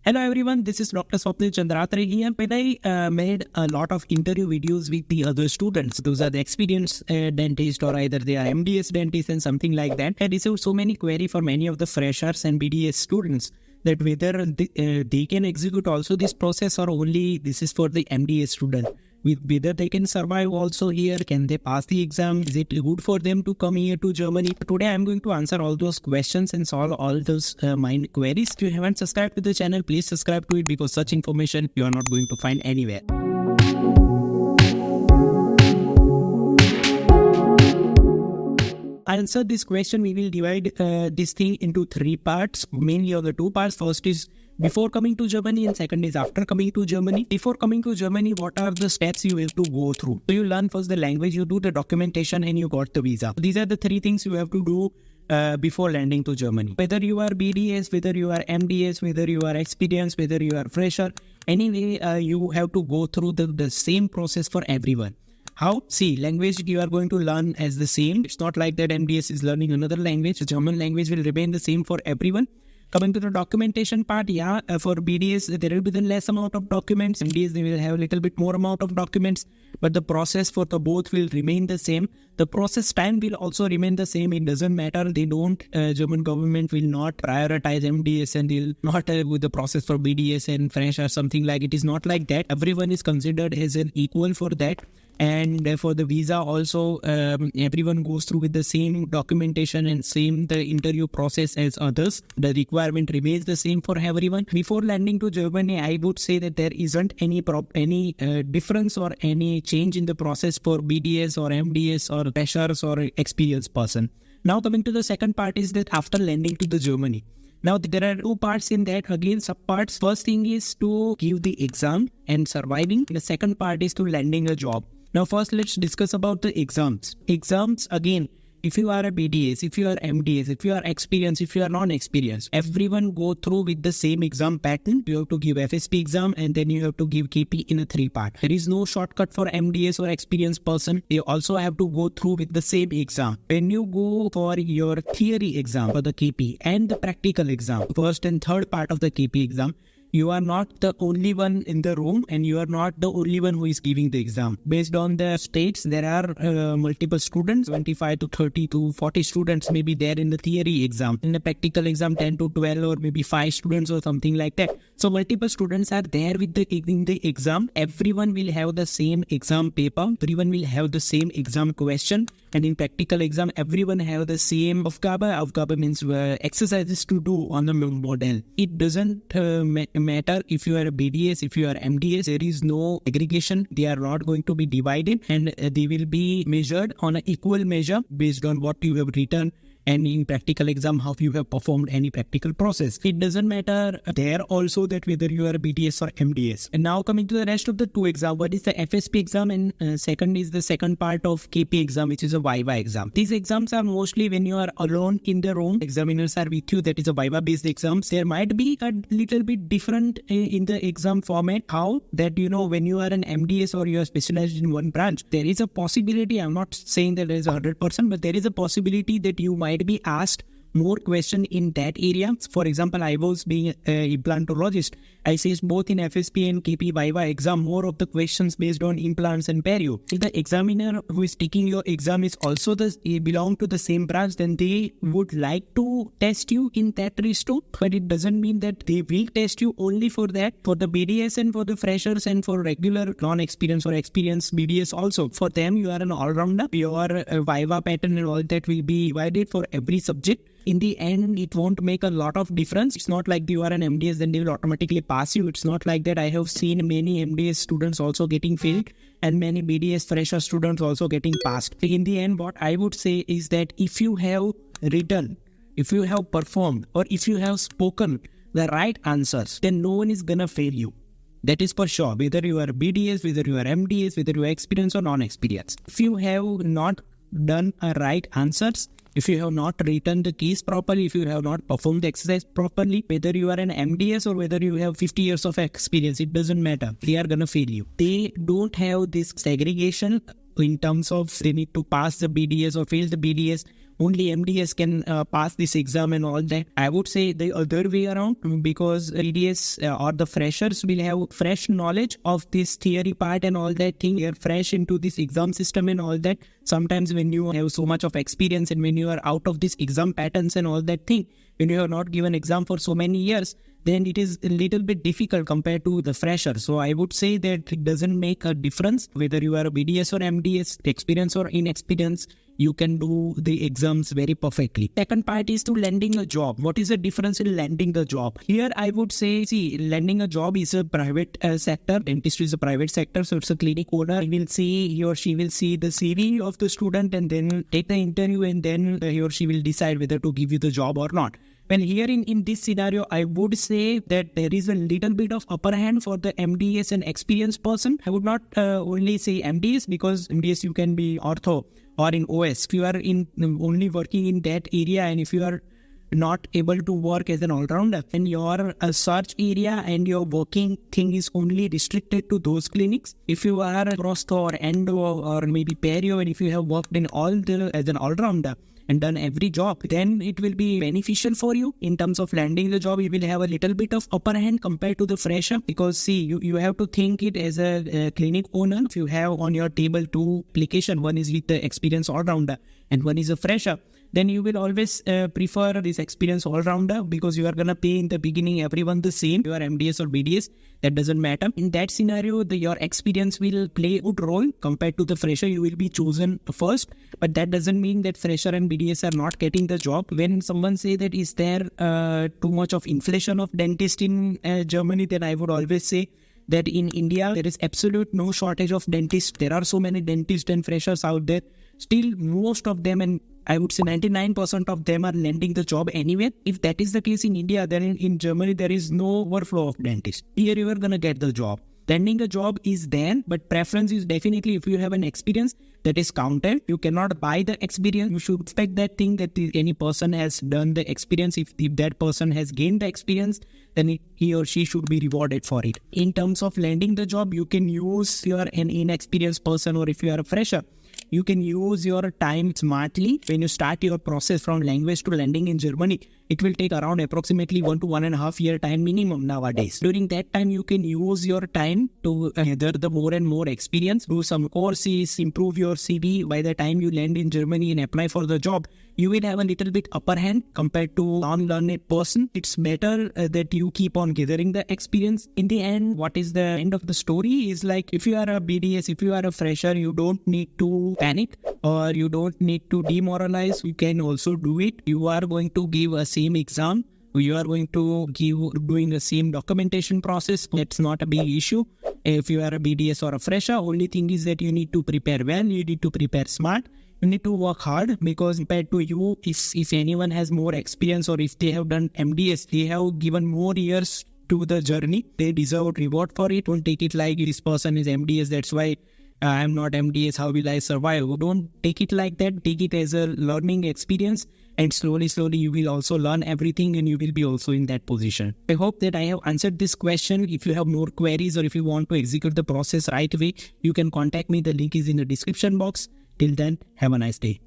Hello everyone, this is Dr. Swapnil Chandratre here. When I made a lot of interview videos with the other students, those are the experienced dentists or either they are MDS dentists and something like that. I received so many query for many of the freshers and BDS students that whether they can execute also this process or only this is for the MDS student. Whether they can survive also here, can they pass the exam, is it good for them to come here to Germany? Today I am going to answer all those questions and solve all those mind queries. If you haven't subscribed to the channel, please subscribe to it because such information you are not going to find anywhere. Answer this question, we will divide this thing into three parts, mainly on the two parts. First is before coming to Germany and second is after coming to Germany. Before coming to Germany, what are the steps you have to go through? So you learn first the language, you do the documentation and you got the visa. These are the three things you have to do before landing to Germany. Whether you are BDS, whether you are MDS, whether you are experienced, whether you are fresher, anyway you have to go through the same process for everyone. How? See, language you are going to learn as the same. It's not like that MDS is learning another language. The German language will remain the same for everyone. Coming to the documentation part, for BDS, there will be the less amount of documents. MDS, they will have a little bit more amount of documents, but the process for the both will remain the same. The process time will also remain the same. It doesn't matter. They don't, German government will not prioritize MDS and they'll not with the process for BDS and French or something like it is not like that. Everyone is considered as an equal for that. And for the visa also, everyone goes through with the same documentation and same the interview process as others. The requirement remains the same for everyone. Before landing to Germany, I would say that there isn't any difference or any change in the process for BDS or MDS or freshers or experienced person. Now coming to the second part is that after landing to the Germany. Now there are two parts in that, again subparts. First thing is to give the exam and surviving. The second part is to landing a job. Now first let's discuss about the exams. Exams, again, if you are a BDS, if you are MDS, if you are experienced, if you are non-experienced, everyone go through with the same exam pattern. You have to give FSP exam and then you have to give KP in a three part. There is no shortcut for MDS or experienced person. You also have to go through with the same exam. When you go for your theory exam for the KP and the practical exam, first and third part of the KP exam, you are not the only one in the room and you are not the only one who is giving the exam. Based on the states, there are multiple students, 25 to 30 to 40 students may be there in the theory exam. In the practical exam, 10 to 12 or maybe 5 students or something like that. So multiple students are there with in the exam. Everyone will have the same exam paper. Everyone will have the same exam question. And in practical exam, everyone have the same Aufgabe. Aufgabe means exercises to do on the model. It doesn't matter if you are a BDS, if you are MDS, there is no aggregation. They are not going to be divided and they will be measured on an equal measure based on what you have written. And in practical exam, how you have performed any practical process. It doesn't matter there also that whether you are a BDS or MDS. And now coming to the rest of the two exam, what is the FSP exam and second is the second part of KP exam, which is a Viva exam. These exams are mostly when you are alone in the room, examiners are with you, that is a Viva based exams. There might be a little bit different in the exam format. How? That when you are an MDS or you are specialized in one branch, there is a possibility, I'm not saying that there is 100%, but there is a possibility that you might be asked more question in that area. For example, I was being implantologist. I says both in FSP and KP Viva exam, more of the questions based on implants and perio. If the examiner who is taking your exam is also belong to the same branch, then they would like to test you in that resto. But it doesn't mean that they will test you only for that. For the BDS and for the freshers and for regular non-experienced or experienced BDS also. For them, you are an all-rounder. Your Viva pattern and all that will be divided for every subject. In the end, it won't make a lot of difference. It's not like you are an MDS, then they will automatically pass you. It's not like that. I have seen many MDS students also getting failed and many BDS fresher students also getting passed. In the end, what I would say is that if you have written, if you have performed, or if you have spoken the right answers, then no one is gonna fail you. That is for sure. Whether you are BDS, whether you are MDS, whether you are experienced or non-experienced. If you have not done a right answers, if you have not written the keys properly, if you have not performed the exercise properly, whether you are an MDS or whether you have 50 years of experience, it doesn't matter. They are gonna fail you. They don't have this segregation in terms of they need to pass the BDS or fail the BDS. only MDS can pass this exam and all that. I would say the other way around, because BDS or the freshers will have fresh knowledge of this theory part and all that thing. They are fresh into this exam system and all that. Sometimes when you have so much of experience and when you are out of this exam patterns and all that thing, when you have not given exam for so many years, then it is a little bit difficult compared to the fresher. So I would say that it doesn't make a difference whether you are a BDS or MDS, experience or inexperience, you can do the exams very perfectly. Second part is to landing a job. What is the difference in landing the job? Here I would say, see, landing a job is a private sector. Dentistry is a private sector, so it's a clinic owner. He or she will see the CV of the student and then take the interview, and then he or she will decide whether to give you the job or not. Well, here in this scenario, I would say that there is a little bit of upper hand for the MDS and experienced person. I would not only say MDS, because MDS you can be ortho or in OS. If you are in only working in that area and if you are not able to work as an all-rounder, and your search area and your working thing is only restricted to those clinics. If you are a prostho or endo or maybe perio, and if you have worked in as an all-rounder and done every job, then it will be beneficial for you in terms of landing the job. You will have a little bit of upper hand compared to the fresher, because see, you have to think it as a clinic owner. If you have on your table two application, one is with the experienced all-rounder and one is a fresher, then you will always prefer this experienced all-rounder, because you are going to pay in the beginning everyone the same. You are MDS or BDS, that doesn't matter. In that scenario, your experience will play a good role compared to the fresher. You will be chosen first, but that doesn't mean that fresher and BDS are not getting the job. When someone say that is there too much of inflation of dentist in Germany, then I would always say that in India, there is absolute no shortage of dentists. There are so many dentists and freshers out there. Still, most of them, and I would say 99% of them, are landing the job anyway. If that is the case in India, then in Germany, there is no overflow of dentists. Here you are going to get the job. Landing a job is there, but preference is definitely if you have an experience that is counted. You cannot buy the experience. You should expect that thing that any person has done the experience. If that person has gained the experience, then he or she should be rewarded for it. In terms of landing the job, you can use an inexperienced person, or if you are a fresher, you can use your time smartly. When you start your process from language to landing in Germany, it will take around approximately 1 to 1.5 year time minimum nowadays. During that time, you can use your time to gather the more and more experience, do some courses, improve your CV. By the time you land in Germany and apply for the job, you will have a little bit upper hand compared to non-learned person. It's better that you keep on gathering the experience. In the end, what is the end of the story is like, if you are a BDS, if you are a fresher, you don't need to panic or you don't need to demoralize. You can also do it. You are going to give a same exam. You are going to doing the same documentation process. That's not a big issue. If you are a BDS or a fresher, only thing is that you need to prepare well. You need to prepare smart. You need to work hard, because compared to you, if anyone has more experience or if they have done MDS, they have given more years to the journey. They deserve reward for it. Don't take it like this person is MDS, that's why I'm not MDS, how will I survive? Don't take it like that. Take it as a learning experience, and slowly you will also learn everything and you will be also in that position. I hope that I have answered this question. If you have more queries or if you want to execute the process right away, you can contact me. The link is in the description box. Till then, have a nice day.